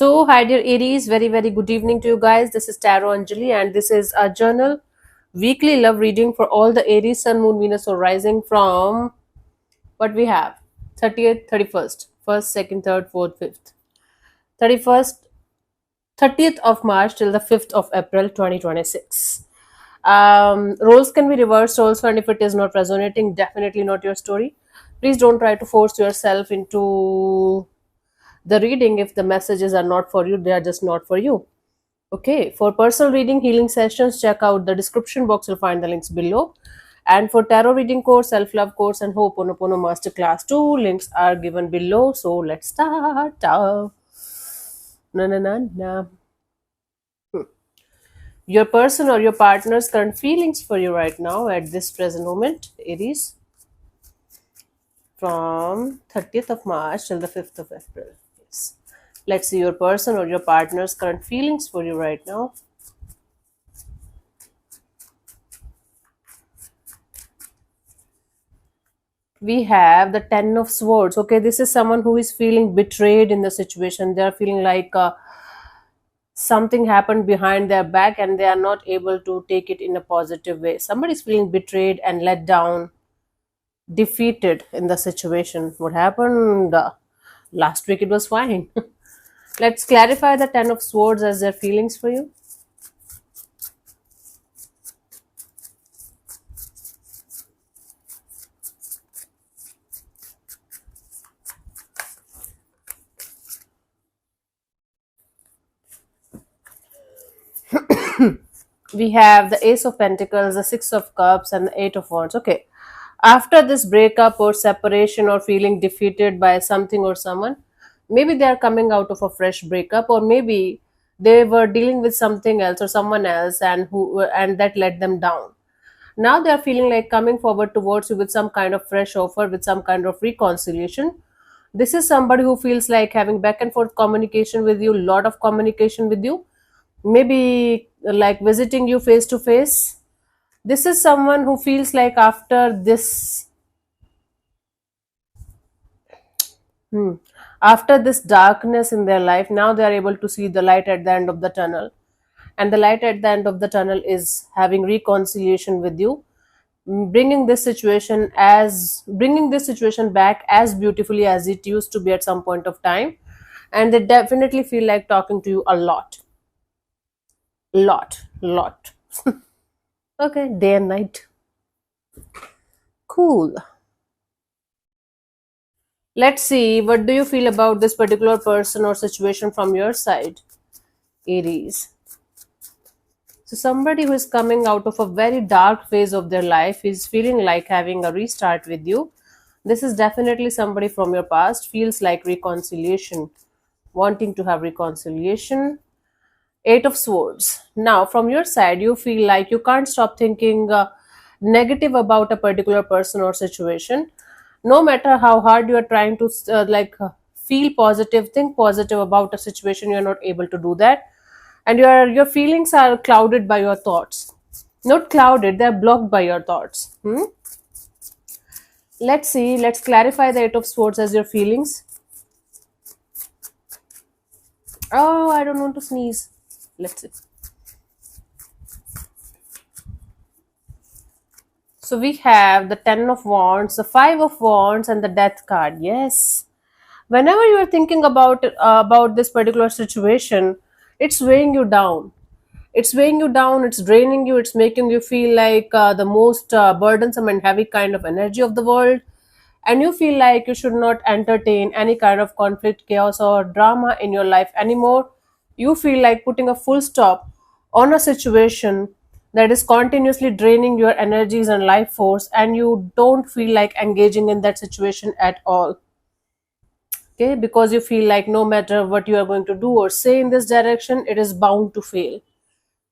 Hi dear Aries, very good evening to you guys. This is Tarot Anjali, and this is a journal weekly love reading for all the Aries, Sun, Moon, Venus, or Rising from what we have 30th, 31st, 1st, 2nd, 3rd, 4th, 5th, 31st, 30th of March till the 5th of April 2026. Roles can be reversed also, and if it is not resonating, definitely not your story. Please don't try to force yourself into the reading if the messages are not for you, they are just not for you. Okay, for personal reading, healing sessions, check out the description box. You'll find the links below. And for tarot reading course, self love course, and Ho'oponopono masterclass 2, links are given below. So let's start. Na na na na. Your person or your partner's current feelings for you right now at this present moment, Aries, from 30th of March till the 5th of April. Yes. Let's see your person or your partner's current feelings for you right now. We have the Ten of Swords. Okay, this is someone who is feeling betrayed in the situation. They are feeling like something happened behind their back and they are not able to take it in a positive way. Somebody is feeling betrayed and let down, defeated in the situation. What happened last week? It was fine. Let's clarify the Ten of Swords as their feelings for you. We have the Ace of Pentacles, the Six of Cups, and the Eight of Wands. Okay. After this breakup or separation or feeling defeated by something or someone, maybe they are coming out of a fresh breakup, or maybe they were dealing with something else or someone else and that let them down. Now they are feeling like coming forward towards you with some kind of fresh offer, with some kind of reconciliation. This is somebody who feels like having back and forth communication with you, lot of communication with you, maybe like visiting you face to face. This is someone who feels like hmm, after this darkness in their life, now they are able to see the light at the end of the tunnel, and the light at the end of the tunnel is having reconciliation with you, bringing this situation back as beautifully as it used to be at some point of time. And they definitely feel like talking to you a lot. Okay, day and night. Cool. Let's see, what do you feel about this particular person or situation from your side, Aries? So somebody who is coming out of a very dark phase of their life is feeling like having a restart with you. This is definitely somebody from your past, feels like reconciliation, wanting to have reconciliation. Eight of Swords. Now, from your side, you feel like you can't stop thinking negative about a particular person or situation. No matter how hard you are trying to feel positive, think positive about a situation, you are not able to do that, and your feelings are clouded by your thoughts. Not clouded, they are blocked by your thoughts. Let's see. Let's clarify the Eight of Swords as your feelings. Oh, I don't want to sneeze. Let's see. So we have the Ten of Wands, the Five of Wands, and the Death card. Yes. Whenever you are thinking about this particular situation, it's weighing you down. It's weighing you down. It's draining you. It's making you feel like the most burdensome and heavy kind of energy of the world. And you feel like you should not entertain any kind of conflict, chaos, or drama in your life anymore. You feel like putting a full stop on a situation that is continuously draining your energies and life force, and you don't feel like engaging in that situation at all. Okay, because you feel like no matter what you are going to do or say in this direction, it is bound to fail.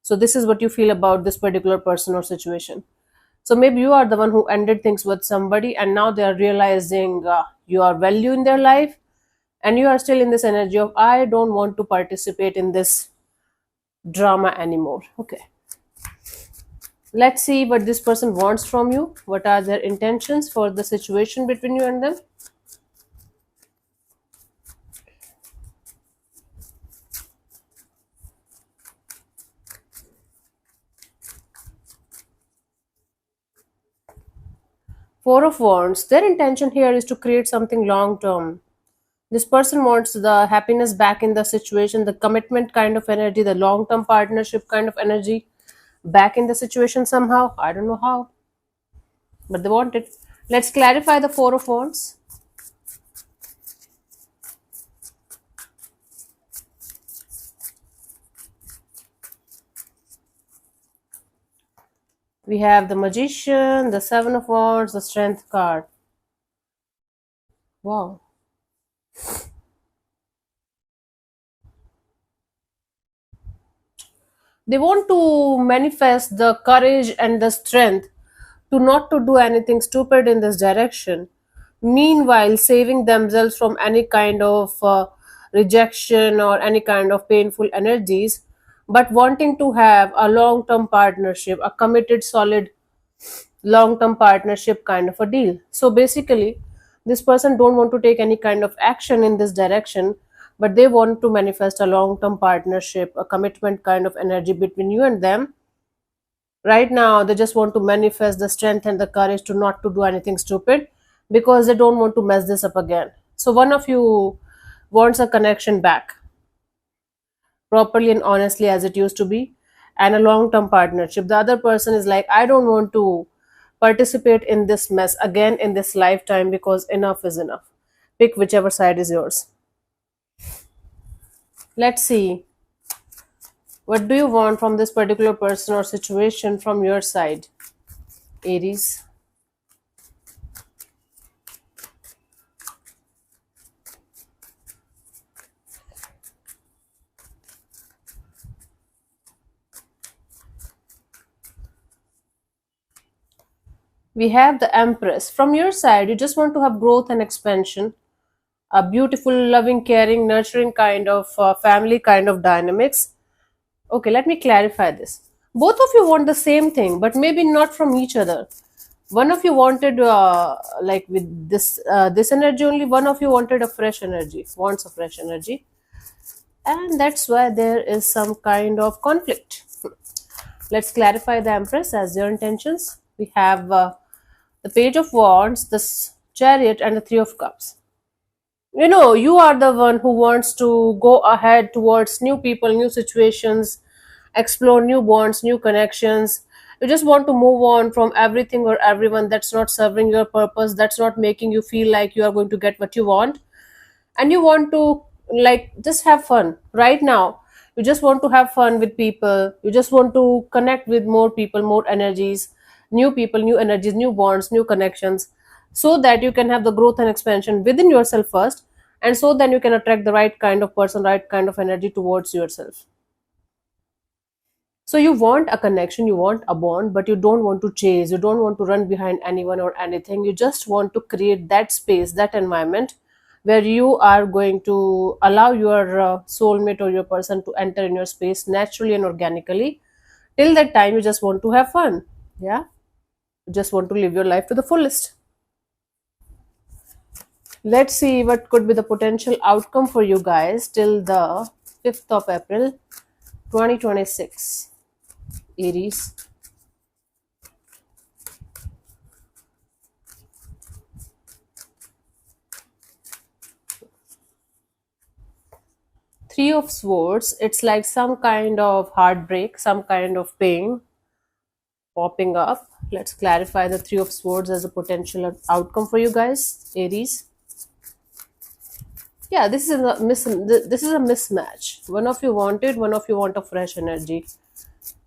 So this is what you feel about this particular person or situation. So maybe you are the one who ended things with somebody, and now they are realizing your value in their life, and you are still in this energy of I don't want to participate in this drama anymore. Okay, let's see what this person wants from you. What are their intentions for the situation between you and them? Four of Wands, their intention here is to create something long term. This person wants the happiness back in the situation, the commitment kind of energy, the long term partnership kind of energy back in the situation somehow. I don't know how, but they want it. Let's clarify the Four of Wands. We have the Magician, the Seven of Wands, the Strength card. Wow. They want to manifest the courage and the strength to not to do anything stupid in this direction, meanwhile saving themselves from any kind of rejection or any kind of painful energies, but wanting to have a long term partnership, a committed solid long term partnership kind of a deal. So basically, this person don't want to take any kind of action in this direction, but they want to manifest a long term partnership, a commitment kind of energy between you and them. Right now they just want to manifest the strength and the courage to not to do anything stupid, because they don't want to mess this up again. So one of you wants a connection back properly and honestly as it used to be, and a long term partnership. The other person is like, I don't want to participate in this mess again in this lifetime, because enough is enough. Pick whichever side is yours. Let's see, what do you want from this particular person or situation from your side, Aries? We have the Empress. From your side, you just want to have growth and expansion, a beautiful, loving, caring, nurturing kind of family kind of dynamics. Okay, let me clarify this. Both of you want the same thing, but maybe not from each other. One of you wanted, like with this energy only. One of you wanted a fresh energy, wants a fresh energy, and that's why there is some kind of conflict. Let's clarify the Empress as your intentions. We have the Page of Wands, the Chariot, and the Three of Cups. You know, you are the one who wants to go ahead towards new people, new situations, explore new bonds, new connections. You just want to move on from everything or everyone that's not serving your purpose, that's not making you feel like you are going to get what you want, and you want to like just have fun right now. You just want to have fun with people, you just want to connect with more people, more energies, new people, new energies, new bonds, new connections, so that you can have the growth and expansion within yourself first, and so then you can attract the right kind of person, right kind of energy towards yourself. So you want a connection, you want a bond, but you don't want to chase, you don't want to run behind anyone or anything. You just want to create that space, that environment where you are going to allow your soulmate or your person to enter in your space naturally and organically. Till that time, you just want to have fun. Yeah. You just want to live your life to the fullest. Let's see what could be the potential outcome for you guys till the 5th of April 2026. Aries. Three of Swords, it's like some kind of heartbreak, some kind of pain popping up. Let's clarify the Three of Swords as a potential outcome for you guys, Aries. Yeah, this is a mismatch. One of you wanted, one of you want a fresh energy,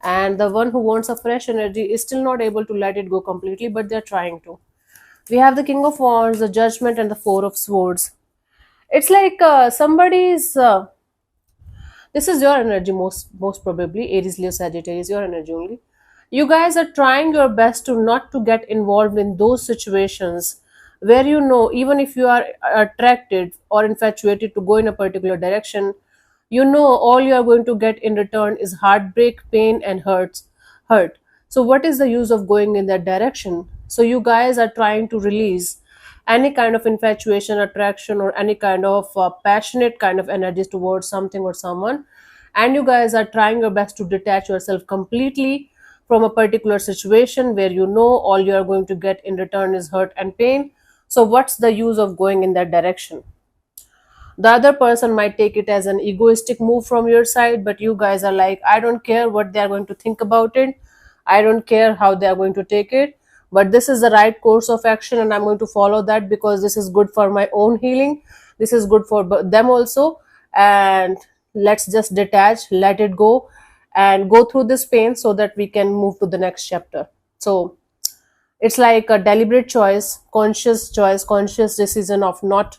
and the one who wants a fresh energy is still not able to let it go completely, but they're trying to. We have the King of Wands, the Judgment, and the Four of Swords. It's like somebody's. This is your energy, most probably Aries, Leo, Sagittarius. Your energy only. You guys are trying your best to not to get involved in those situations where you know, even if you are attracted or infatuated to go in a particular direction, you know all you are going to get in return is heartbreak, pain, and hurt. So what is the use of going in that direction? So you guys are trying to release any kind of infatuation, attraction, or any kind of passionate kind of energies towards something or someone, and you guys are trying your best to detach yourself completely from a particular situation where you know all you are going to get in return is hurt and pain. So what's the use of going in that direction? The other person might take it as an egoistic move from your side, but you guys are like, I don't care what they are going to think about it, I don't care how they are going to take it, but this is the right course of action and I'm going to follow that because this is good for my own healing, this is good for them also. And let's just detach, let it go, and go through this pain so that we can move to the next chapter. So it's like a deliberate choice, conscious decision of not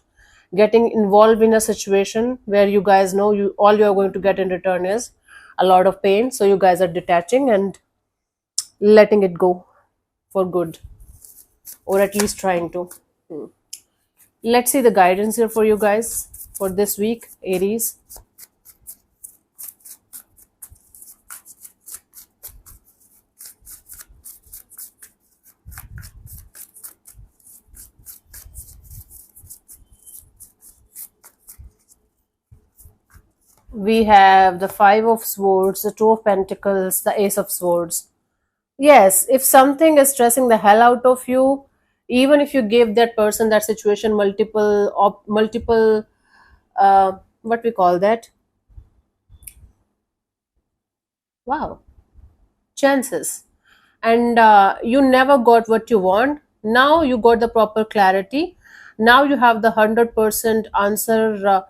getting involved in a situation where you guys know you all you are going to get in return is a lot of pain. So you guys are detaching and letting it go for good, or at least trying to. Let's see the guidance here for you guys for this week, Aries. We have the Five of Swords, the Two of Pentacles, the Ace of Swords. Yes, if something is stressing the hell out of you, even if you give that person, that situation, multiple what we call that, wow, chances, and you never got what you want, now you got the proper clarity, now you have the 100% answer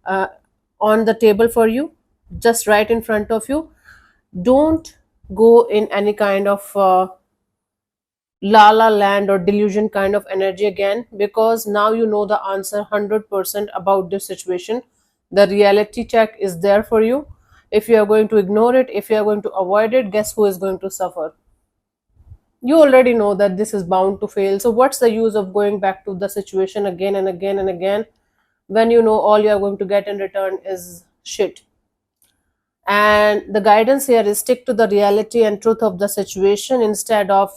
uh, on the table for you, just right in front of you. Don't go in any kind of la la land or delusion kind of energy again, because now you know the answer 100% about this situation. The reality check is there for you. If you are going to ignore it, if you are going to avoid it, guess who is going to suffer? You already know that this is bound to fail, so what's the use of going back to the situation again and again and again when you know all you are going to get in return is shit? And the guidance here is stick to the reality and truth of the situation instead of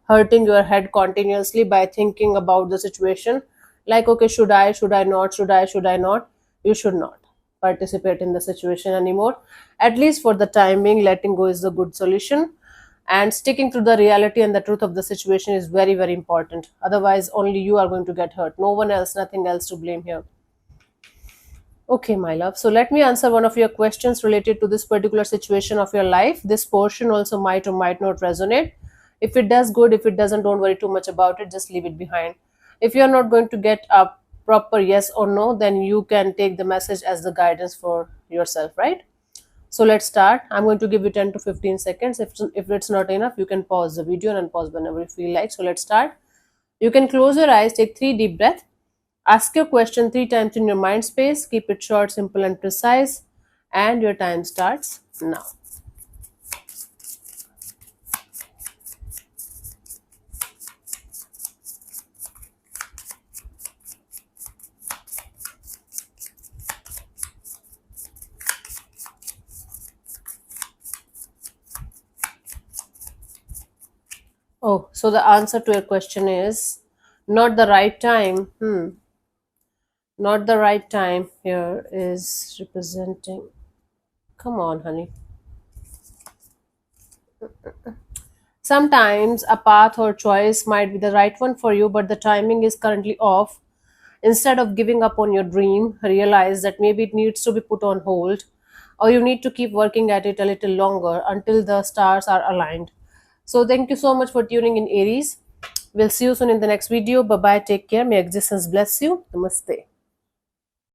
hurting your head continuously by thinking about the situation, like, okay, should I not, you should not participate in the situation anymore. At least for the time being, letting go is the good solution, and sticking to the reality and the truth of the situation is very, very important. Otherwise only you are going to get hurt, no one else, nothing else to blame here. Okay, my love. So let me answer one of your questions related to this particular situation of your life. This portion also might or might not resonate. If it does, good. If it doesn't, don't worry too much about it. Just leave it behind. If you're not going to get a proper yes or no, then you can take the message as the guidance for yourself, right? So let's start. I'm going to give you 10 to 15 seconds. If it's not enough, you can pause the video and pause whenever you feel like. So let's start. You can close your eyes, take 3 deep breaths. Ask your question 3 times in your mind space. Keep it short, simple, and precise. And your time starts now. Oh, so the answer to your question is not the right time. Not the right time here is representing. Come on, honey. Sometimes a path or choice might be the right one for you, but the timing is currently off. Instead of giving up on your dream, realize that maybe it needs to be put on hold, or you need to keep working at it a little longer until the stars are aligned. So, thank you so much for tuning in, Aries. We'll see you soon in the next video. Bye bye. Take care. May existence bless you. Namaste.